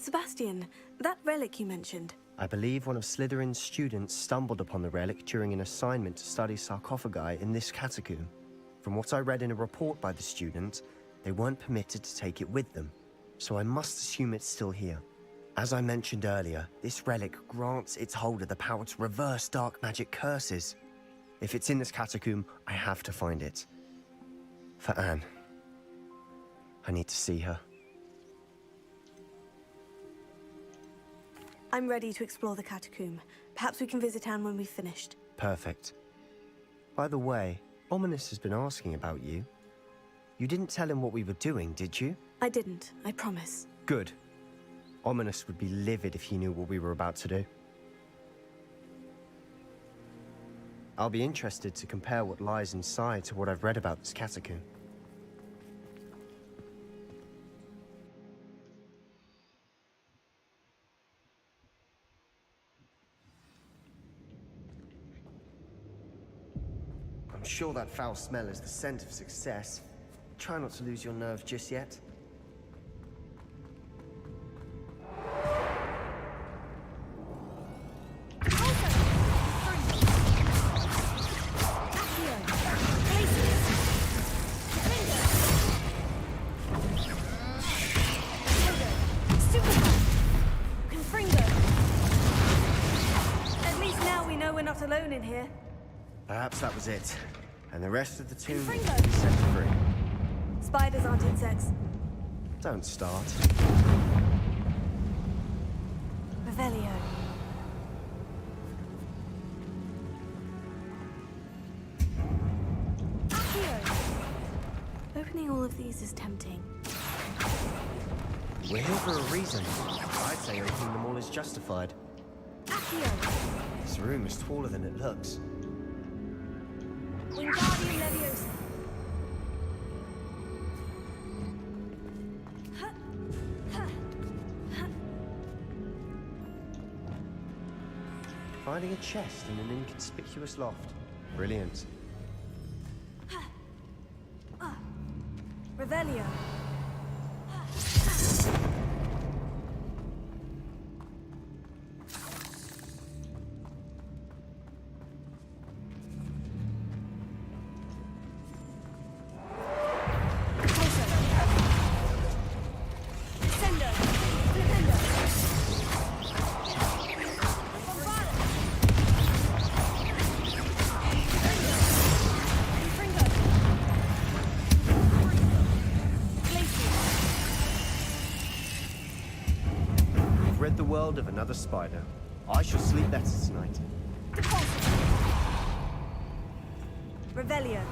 Sebastian, that relic you mentioned. I believe one of Slytherin's students stumbled upon the relic during an assignment to study sarcophagi in this catacomb. From what I read in a report by the student, they weren't permitted to take it with them, so I must assume it's still here. As I mentioned earlier, this relic grants its holder the power to reverse dark magic curses. If it's in this catacomb, I have to find it. For Anne. I need to see her. I'm ready to explore the catacomb. Perhaps we can visit Anne when we've finished. Perfect. By the way, Ominous has been asking about you. You didn't tell him what we were doing, did you? I didn't, I promise. Good. Ominous would be livid if he knew what we were about to do. I'll be interested to compare what lies inside to what I've read about this catacomb. I'm sure that foul smell is the scent of success. Try not to lose your nerve just yet. At least now we know we're not alone in here. Perhaps that was it. And the rest of the tomb will be Confringo! set free. Spiders aren't insects. Don't start. Revelio. Accio. Opening all of these is tempting. We're here for a reason. I'd say opening them all is justified. Accio. This room is taller than it looks. Wingardium Leviosa. Finding a chest in an inconspicuous loft. Brilliant. Revelio. You've read the world of another spider. I shall sleep better tonight. Revelio.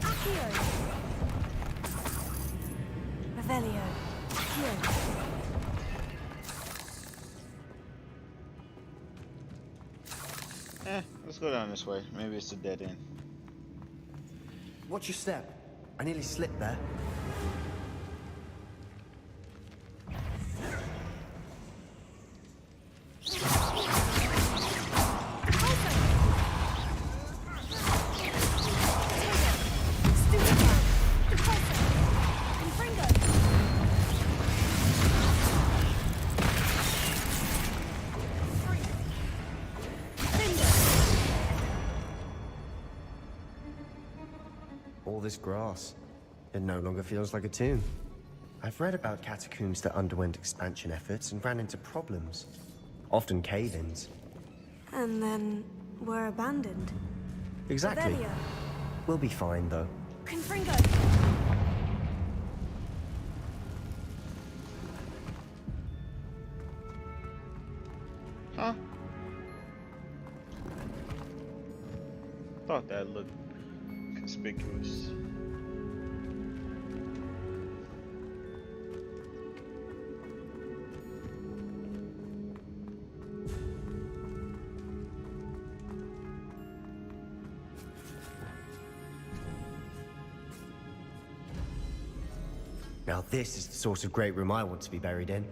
Accio. Revelio. Accio. Let's go down this way. Maybe it's a dead end. Watch your step. I nearly slipped there. All this grass. It no longer feels like a tomb. I've read about catacombs that underwent expansion efforts and ran into problems. Often cave-ins. And then were abandoned. Exactly. Revelio. We'll be fine, though. Confringo. Huh? Thought that looked conspicuous. Now this is the sort of great room I want to be buried in.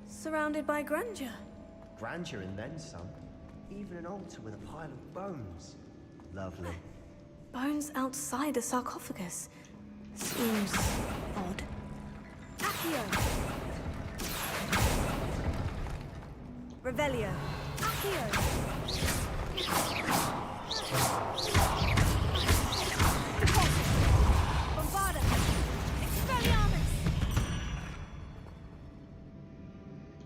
Surrounded by grandeur. Grandeur and then some. Even an altar with a pile of bones. Lovely. Bones outside a sarcophagus. Seems odd. Accio! Revelio! Accio! Bombarda! Expelliarmus!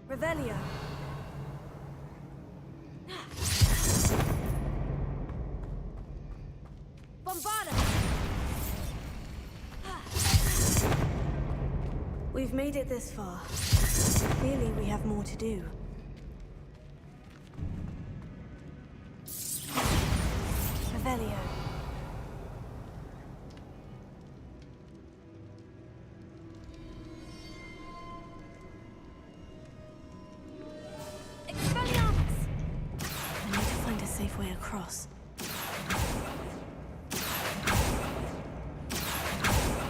Revelio! Bombarda! We've made it this far. Clearly we have more to do. Revelio. Expelliarmus! I need to find a safe way across.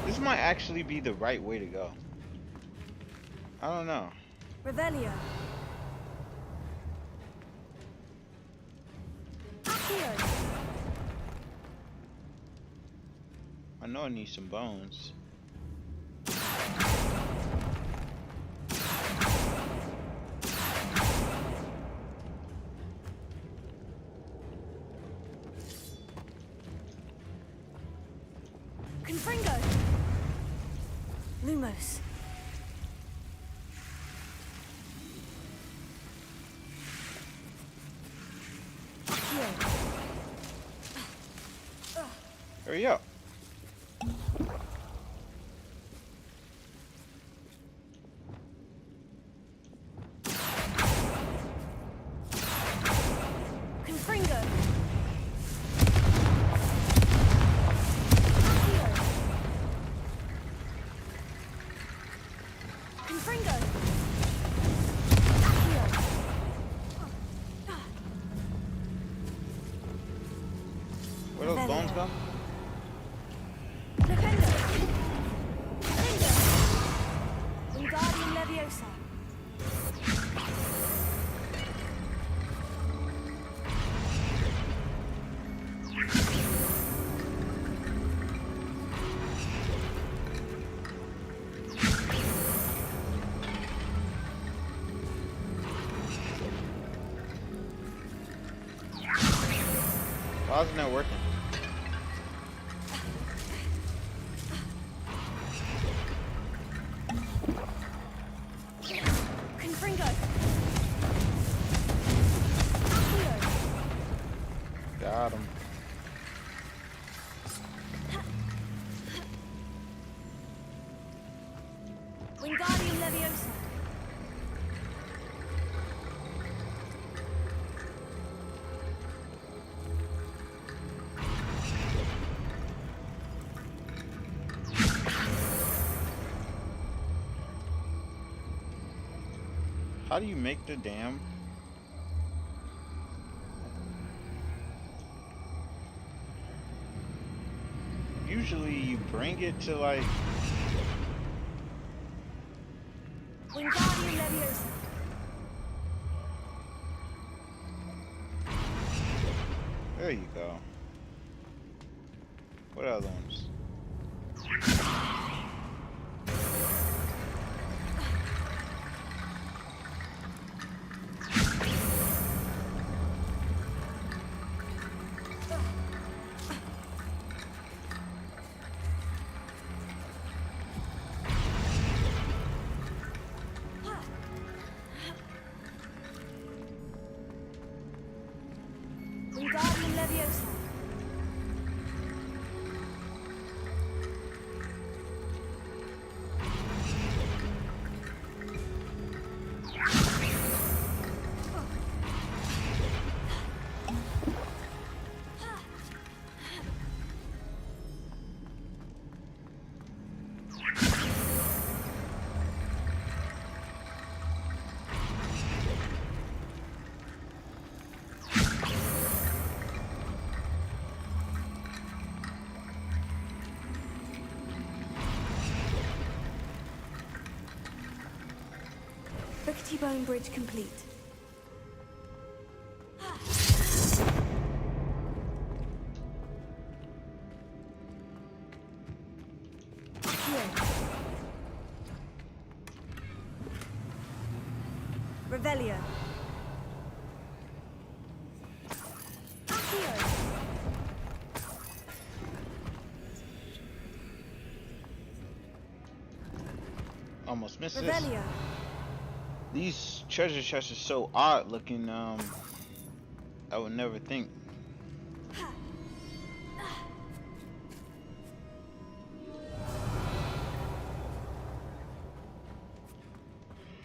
This might actually be the right way to go. I don't know. Revelio. Accio. I know I need some bones. Confringo. Lumos. Hurry up. Confringo. Confringo. Where those bones go? Defendo. Defendo. Wingardium Leviosa. Why isn't that working? Confringo. Got him. Wingardium Leviosa. How do you make the dam? Usually you bring it to like... Wingardium Leviosa. There you go. What other ones? Wingardium Leviosa. Rickety Bone Bridge complete. Revelio. Accio. Almost missed this. Revelio. These treasure chests are so odd looking. I would never think.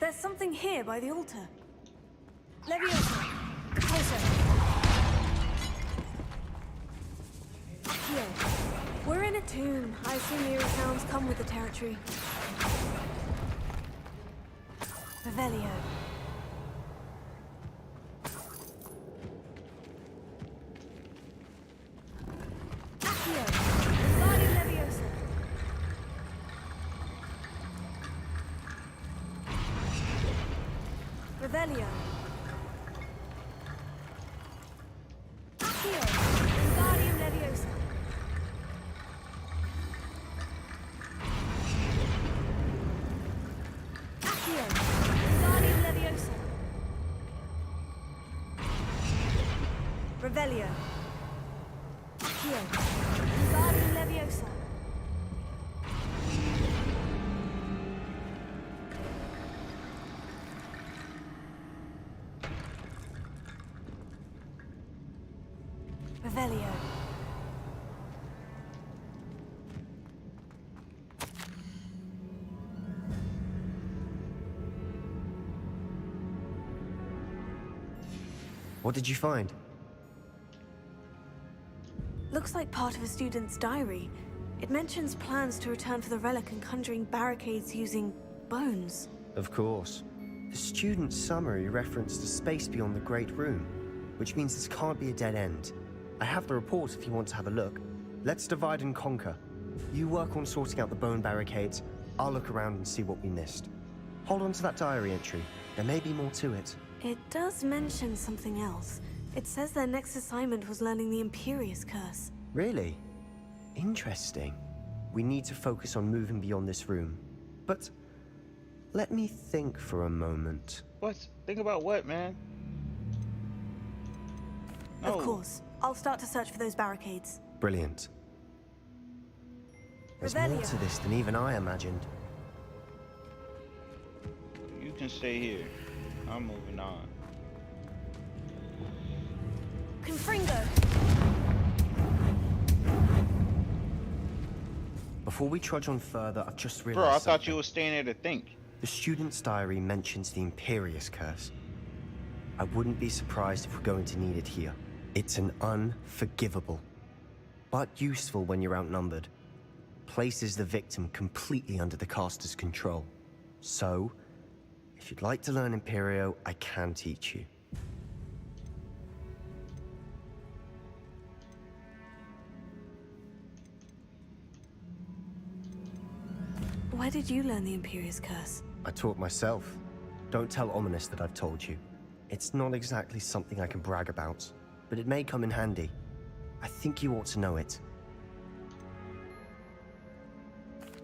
There's something here by the altar. Leviosa. Closer. Accio. We're in a tomb. I assume eerie sounds come with the territory. Revelio. Accio. Guardian Leviosa. Revelio. Accio. Guardian Leviosa. Accio. Guardian Leviosa. Revelio. Accio. Guardian Leviosa. Revelio. What did you find? Looks like part of a student's diary. It mentions plans to return for the relic and conjuring barricades using bones. Of course. The student's summary referenced a space beyond the Great Room, which means this can't be a dead end. I have the report if you want to have a look. Let's divide and conquer. You work on sorting out the bone barricades. I'll look around and see what we missed. Hold on to that diary entry. There may be more to it. It does mention something else. It says their next assignment was learning the Imperious Curse. Really? Interesting. We need to focus on moving beyond this room. But let me think for a moment. What? Think about what, man? No. Of course. I'll start to search for those barricades. Brilliant. There's more Revelio. to this than even I imagined. You can stay here. I'm moving on. Confringo. Before we trudge on further, I've just realized Bro, I thought something. you were staying there to think. The student's diary mentions the Imperious Curse. I wouldn't be surprised if we're going to need it here. It's an unforgivable, but useful when you're outnumbered. Places the victim completely under the caster's control. So, if you'd like to learn Imperio, I can teach you. Where did you learn the Imperious Curse? I taught myself. Don't tell Ominous that I've told you. It's not exactly something I can brag about, but it may come in handy. I think you ought to know it.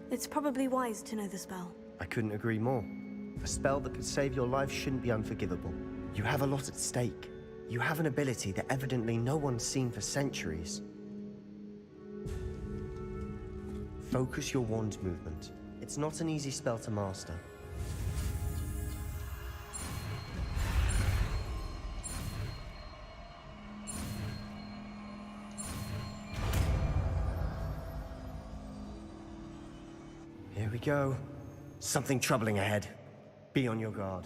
It's probably wise to know the spell. I couldn't agree more. A spell that could save your life shouldn't be unforgivable. You have a lot at stake. You have an ability that evidently no one's seen for centuries. Focus your wand movement. It's not an easy spell to master. Here we go. Something troubling ahead. Be on your guard.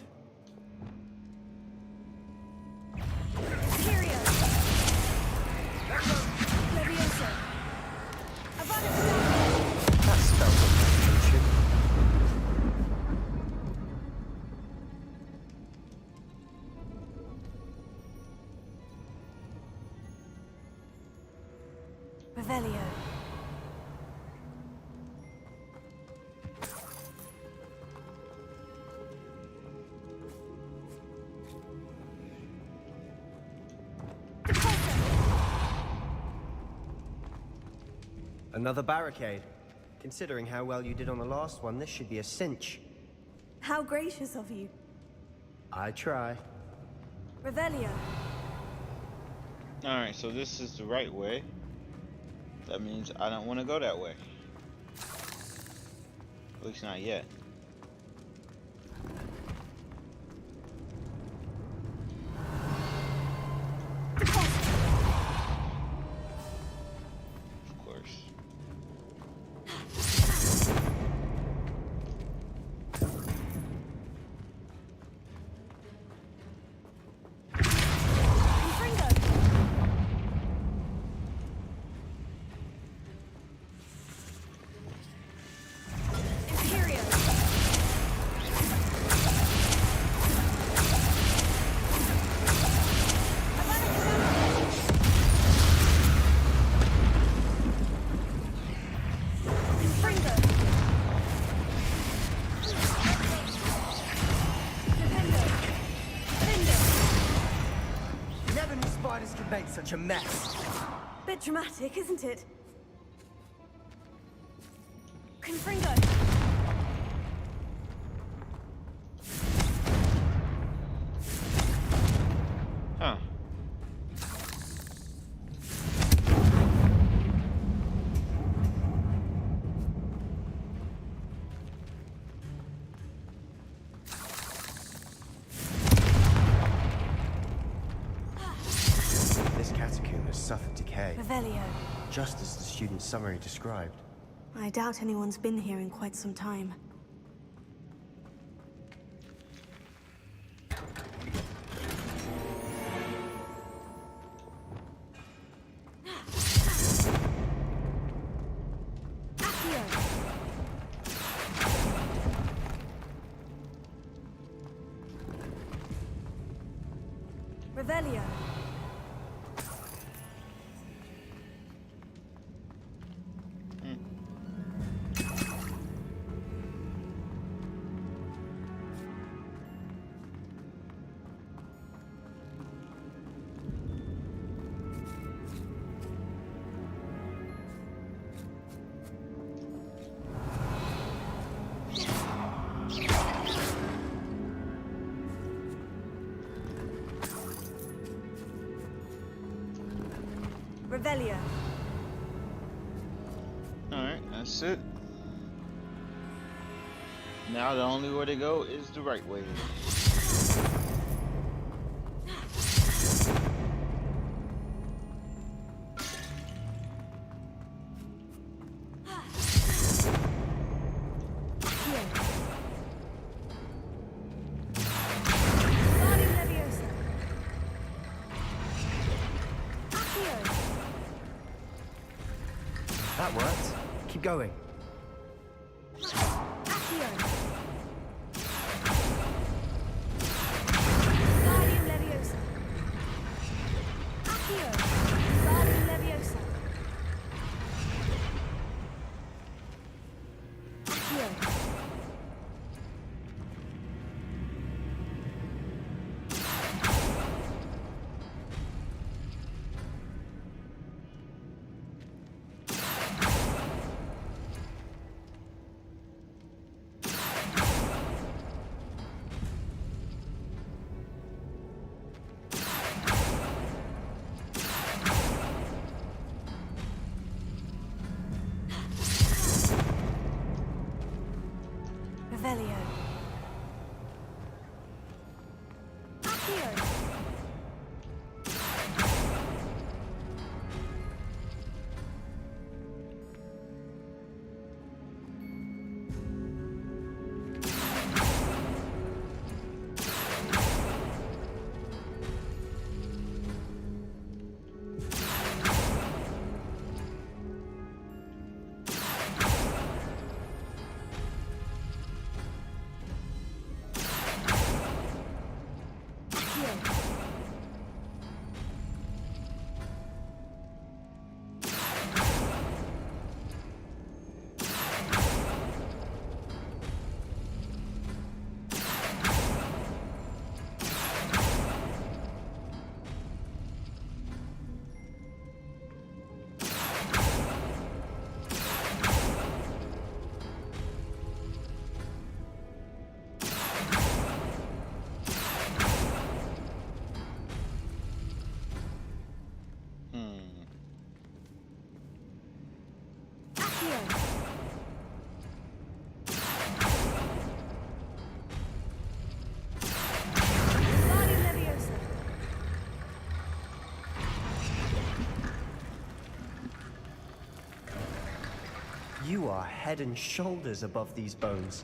Imperio. Leviosa. Avada. That spell's a concentration. Revelio. Another barricade. Considering how well you did on the last one, this should be a cinch. How gracious of you. I try. Revelio. Alright, so this is the right way. That means I don't want to go that way. At least not yet. Of course. Imperio. Never knew spiders could make such a mess. Bit dramatic, isn't it? Confringo. Huh. This catacomb has suffered decay, Revelio. just as the student's summary described. I doubt anyone's been here in quite some time. Revelio. Revelio. Alright, that's it. Now the only way to go is the right way. That worked. Keep going. You are head and shoulders above these bones.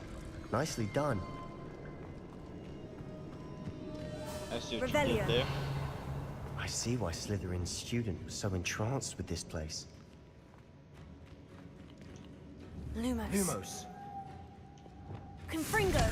Nicely done. I see what you Revelio. did there. I see why Slytherin's student was so entranced with this place. Lumos. Lumos. Confringo.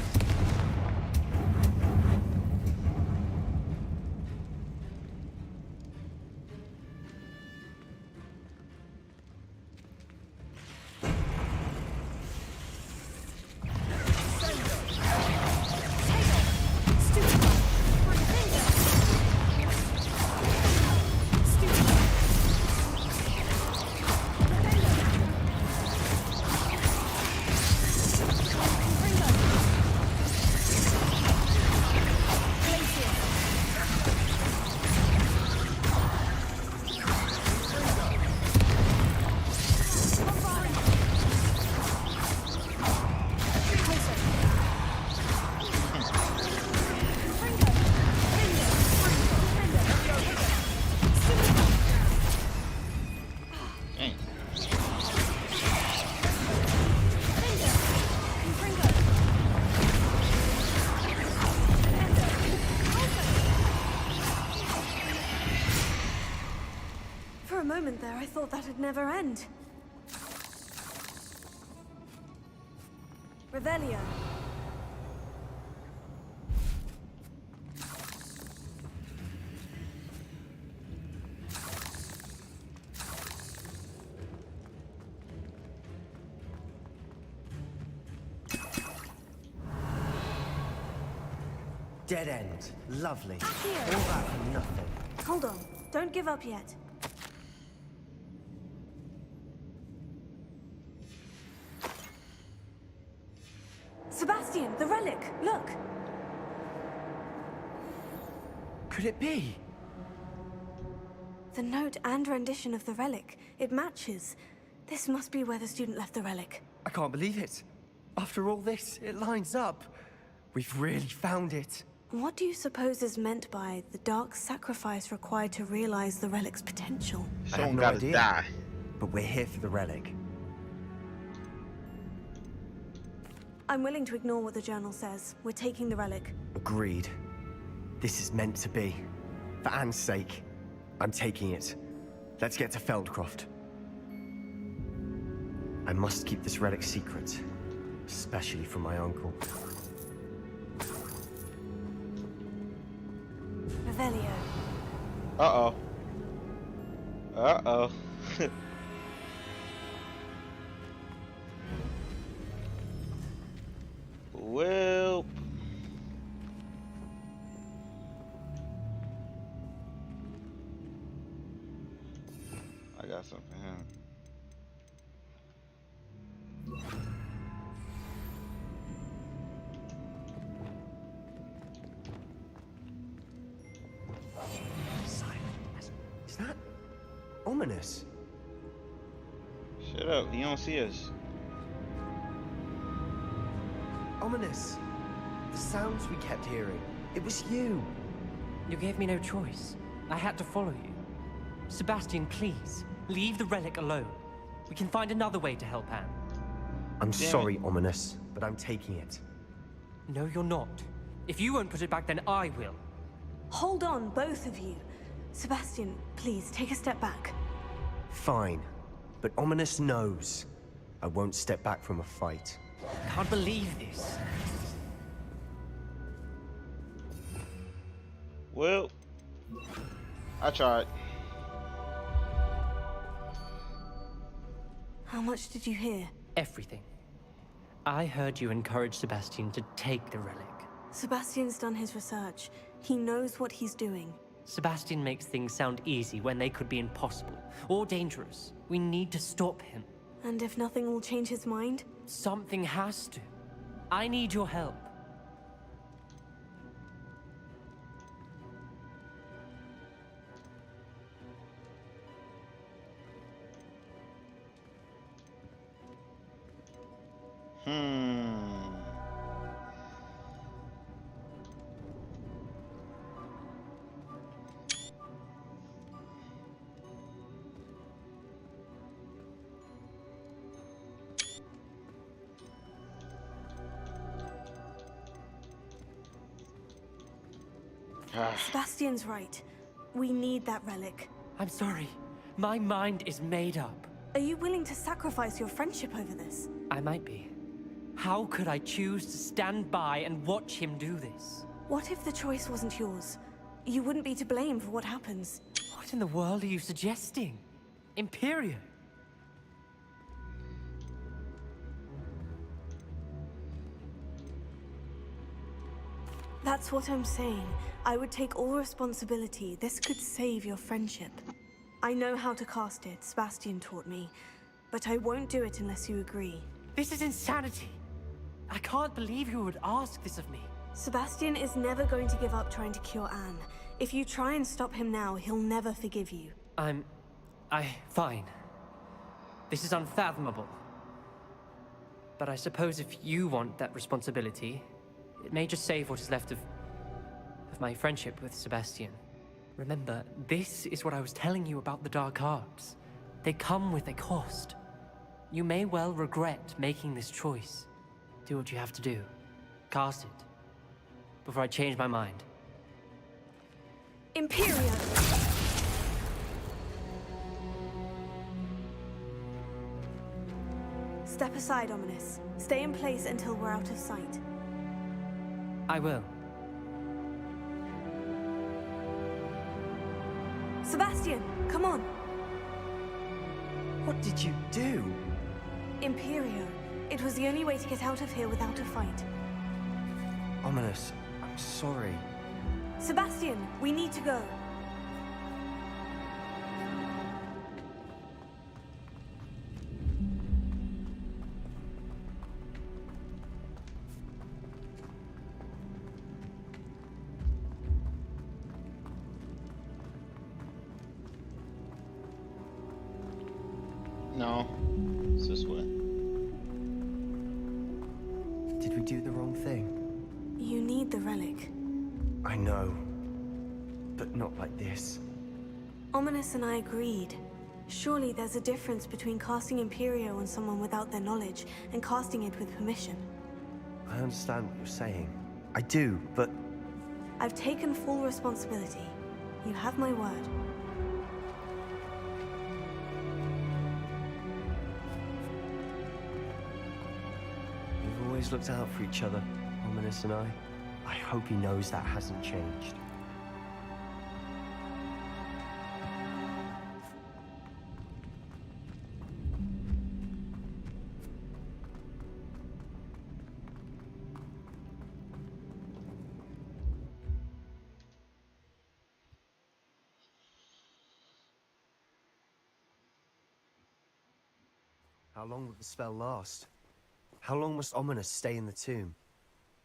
Dang. For a moment there, I thought that'd never end. Revelio. Dead end. Lovely. Accio. All that for nothing. Hold on. Don't give up yet. Sebastian, the relic! Look! Could it be? The note and rendition of the relic. It matches. This must be where the student left the relic. I can't believe it. After all this, it lines up. We've really found it. What do you suppose is meant by the dark sacrifice required to realize the relic's potential? I have Someone no gotta idea. die. But we're here for the relic. I'm willing to ignore what the journal says. We're taking the relic. Agreed. This is meant to be. For Anne's sake, I'm taking it. Let's get to Feldcroft. I must keep this relic secret, especially from my uncle. Revelio. Uh-oh. Uh-oh. Well... I got something for him. Is that ominous? Shut up, you don't see us. Ominous. The sounds we kept hearing. It was you. You gave me no choice. I had to follow you. Sebastian, please, leave the relic alone. We can find another way to help Anne. I'm Damn sorry, Ominous, but I'm taking it. No, you're not. If you won't put it back, then I will. Hold on, both of you. Sebastian, please, take a step back. Fine. But Ominous knows. I won't step back from a fight. Can't believe this. Well, I tried. How much did you hear? Everything. I heard you encourage Sebastian to take the relic. Sebastian's done his research. He knows what he's doing. Sebastian makes things sound easy when they could be impossible or dangerous. We need to stop him. And if nothing will change his mind? Something has to. I need your help. Hmm. Sebastian's right. We need that relic. I'm sorry. My mind is made up. Are you willing to sacrifice your friendship over this? I might be. How could I choose to stand by and watch him do this? What if the choice wasn't yours? You wouldn't be to blame for what happens. What in the world are you suggesting? Imperio? That's what I'm saying. I would take all responsibility. This could save your friendship. I know how to cast it, Sebastian taught me. But I won't do it unless you agree. This is insanity. I can't believe you would ask this of me. Sebastian is never going to give up trying to cure Anne. If you try and stop him now, he'll never forgive you. Fine. This is unfathomable. But I suppose if you want that responsibility, it may just save what is left of my friendship with Sebastian. Remember, this is what I was telling you about the dark arts. They come with a cost. You may well regret making this choice. Do what you have to do. Cast it. Before I change my mind. Imperio! Step aside, Ominous. Stay in place until we're out of sight. I will. Sebastian, come on! What did you do? Imperio. It was the only way to get out of here without a fight. Ominous, I'm sorry. Sebastian, we need to go. No, it's this way. Did we do the wrong thing? You need the relic. I know. But not like this. Ominous and I agreed. Surely there's a difference between casting Imperio on someone without their knowledge and casting it with permission. I understand what you're saying. I do, but... I've taken full responsibility. You have my word. We've always looked out for each other, Ominous and I. I hope he knows that hasn't changed. How long will the spell last? How long must Ominous stay in the tomb?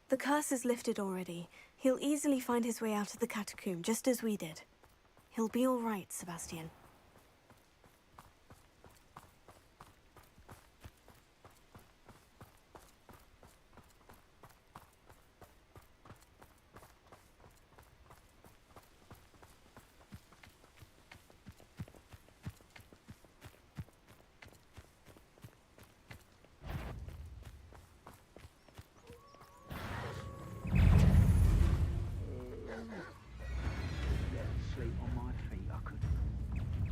The curse is lifted already. He'll easily find his way out of the catacomb, just as we did. He'll be all right, Sebastian.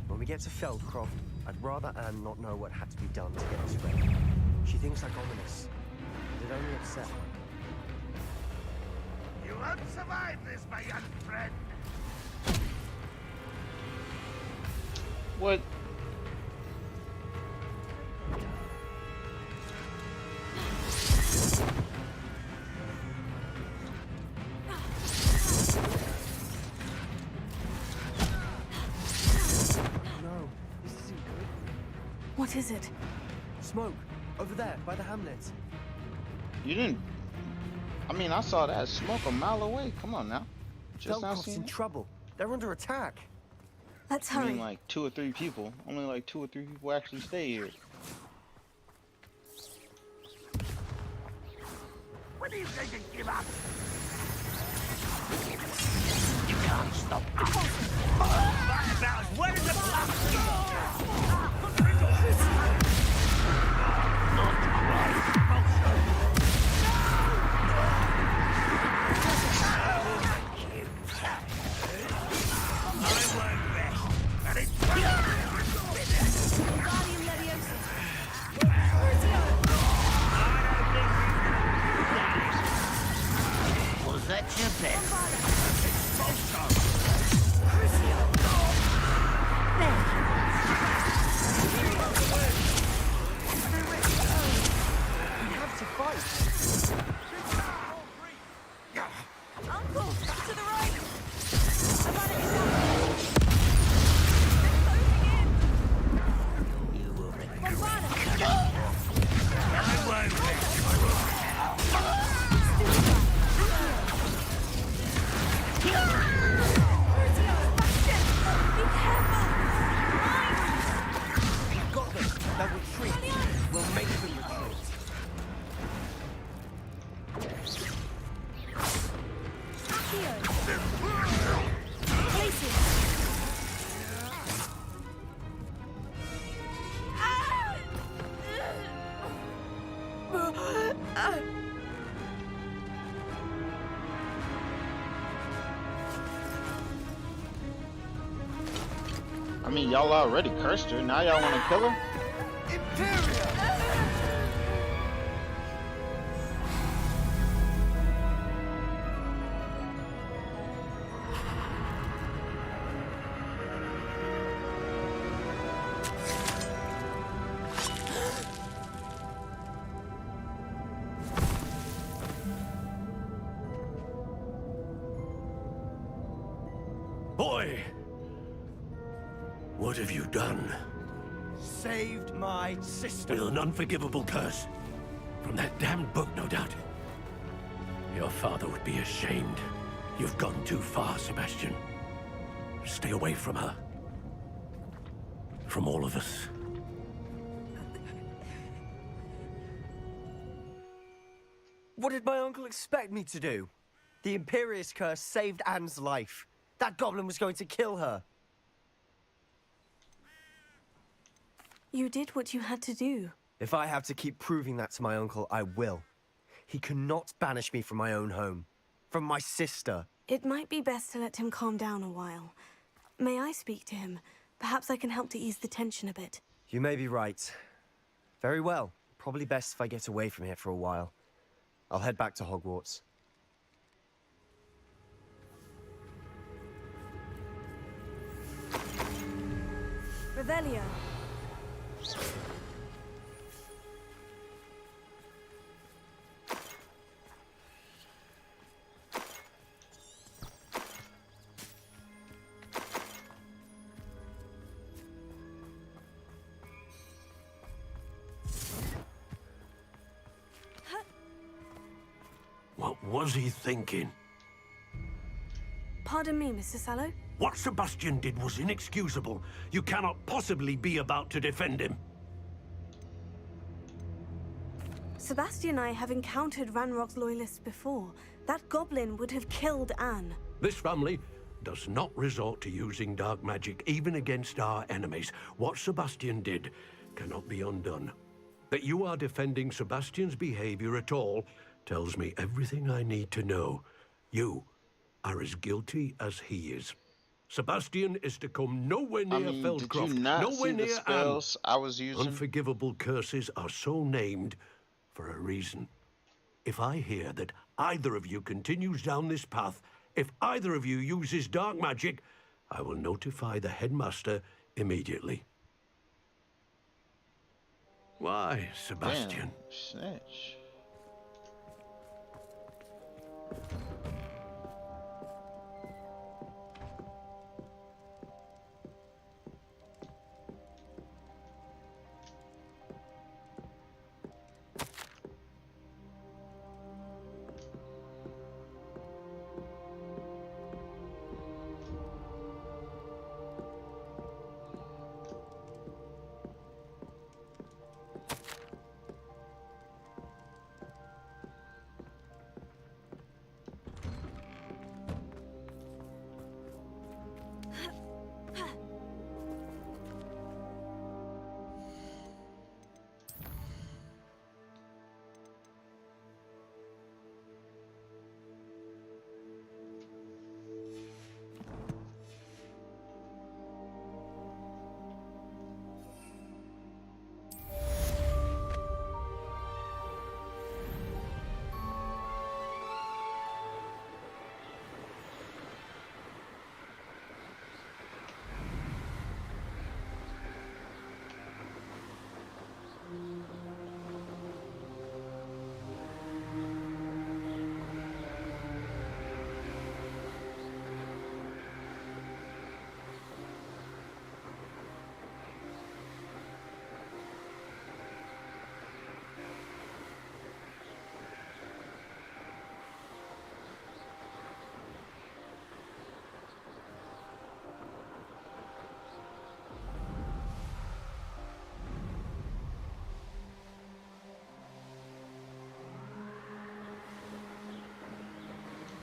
When we get to Feldcroft, I'd rather Anne not know what had to be done to get us ready. She thinks like Ominous, and it only upset her. You won't survive this, my young friend. What? No, this isn't good. What is it? Smoke, over there, by the hamlet. You didn't... I mean, I saw that smoke a mile away. Come on now. Just now Feldcroft's seeing in it? trouble. They're under attack. Let's I hurry. mean, like 2 or 3 people. Only like 2 or 3 people actually stay here. you think you give up? You can't stop us. That's about as wet as a bluff. Not quite. I won't rest. And it's Guardian Leviosa. was that your best? Uncle, to the right. I gotta get down. You will regret. Bombarda. I won't rest. Got them. They'll retreat. We'll make them retreat. I mean, y'all already cursed her. Now y'all want to kill her? Imperio! Boy! What have you done? Saved my sister. With an unforgivable curse. From that damned book, no doubt. Your father would be ashamed. You've gone too far, Sebastian. Stay away from her. From all of us. What did my uncle expect me to do? The Imperious curse saved Anne's life. That goblin was going to kill her. You did what you had to do. If I have to keep proving that to my uncle, I will. He cannot banish me from my own home. From my sister. It might be best to let him calm down a while. May I speak to him? Perhaps I can help to ease the tension a bit. You may be right. Very well. Probably best if I get away from here for a while. I'll head back to Hogwarts. Revelio. What was he thinking? Pardon me, Mr. Sallow. What Sebastian did was inexcusable. You cannot possibly be about to defend him. Sebastian and I have encountered Ranrock's loyalists before. That goblin would have killed Anne. This family does not resort to using dark magic even against our enemies. What Sebastian did cannot be undone. That you are defending Sebastian's behavior at all tells me everything I need to know. You are as guilty as he is. Sebastian is to come nowhere near Did you Feldcroft, not nowhere see the near spells I was Anne. using? Unforgivable curses are so named for a reason. If I hear that either of you continues down this path, if either of you uses dark magic, I will notify the headmaster immediately. Why, Sebastian? Damn, snitch.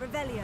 Revelio.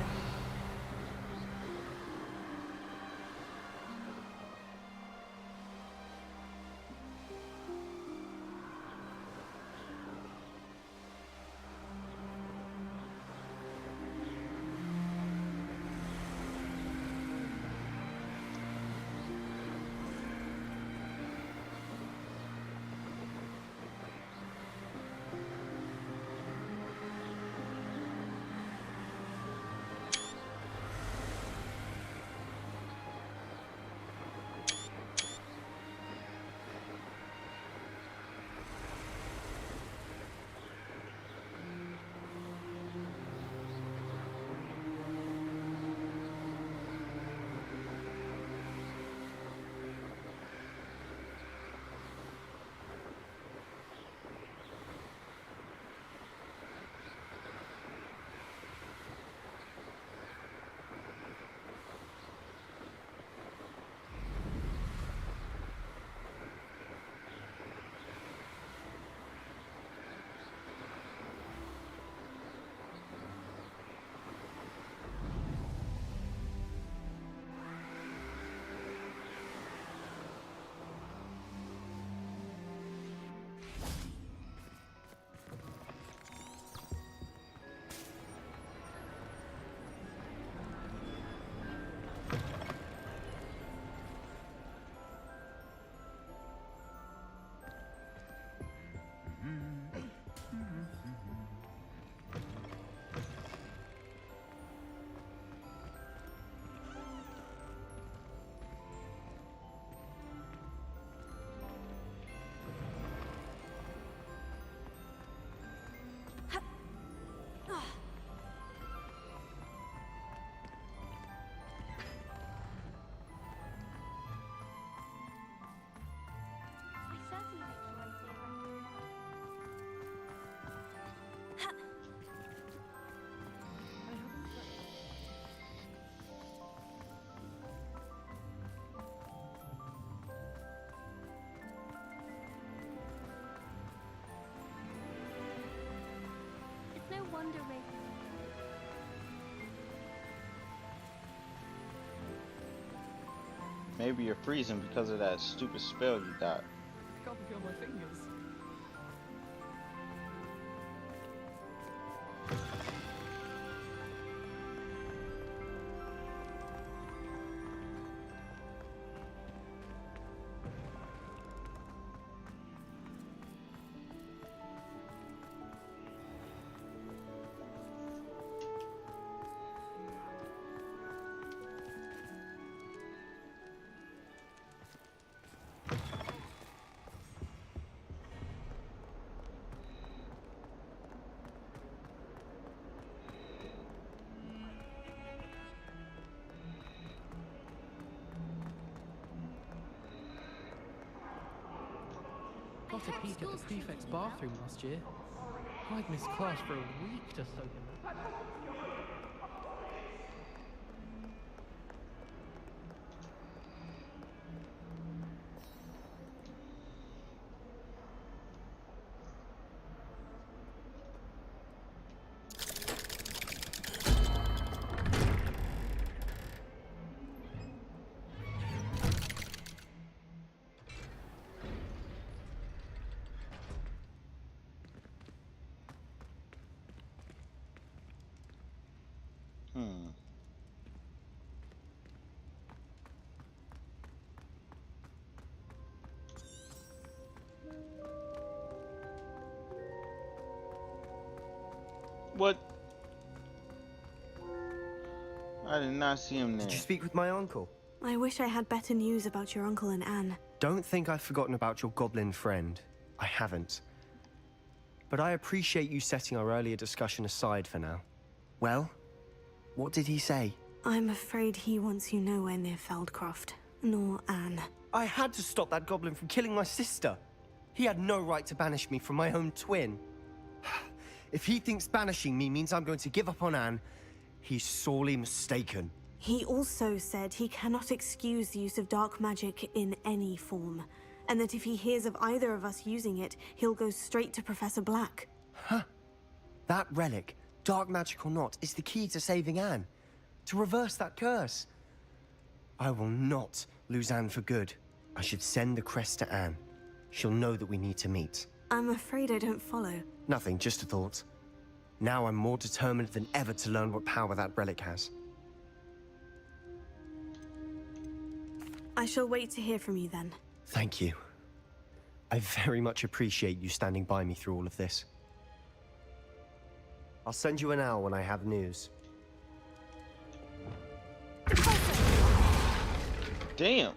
It's no wonder Ray. Maybe you're freezing because of that stupid spell you got. I can't feel my fingers. Got a peek at the prefect's bathroom last year. I'd missed class for a week to soak in that. What? I did not see him there. Did you speak with my uncle? I wish I had better news about your uncle and Anne. Don't think I've forgotten about your goblin friend. I haven't. But I appreciate you setting our earlier discussion aside for now. Well, what did he say? I'm afraid he wants you nowhere near Feldcroft, nor Anne. I had to stop that goblin from killing my sister. He had no right to banish me from my own twin. If he thinks banishing me means I'm going to give up on Anne, he's sorely mistaken. He also said he cannot excuse the use of dark magic in any form, and that if he hears of either of us using it, he'll go straight to Professor Black. Huh? That relic dark magic or not, is the key to saving Anne. To reverse that curse. I will not lose Anne for good. I should send the crest to Anne. She'll know that we need to meet. I'm afraid I don't follow. Nothing, just a thought. Now I'm more determined than ever to learn what power that relic has. I shall wait to hear from you then. Thank you. I very much appreciate you standing by me through all of this. I'll send you an owl when I have news. Damn.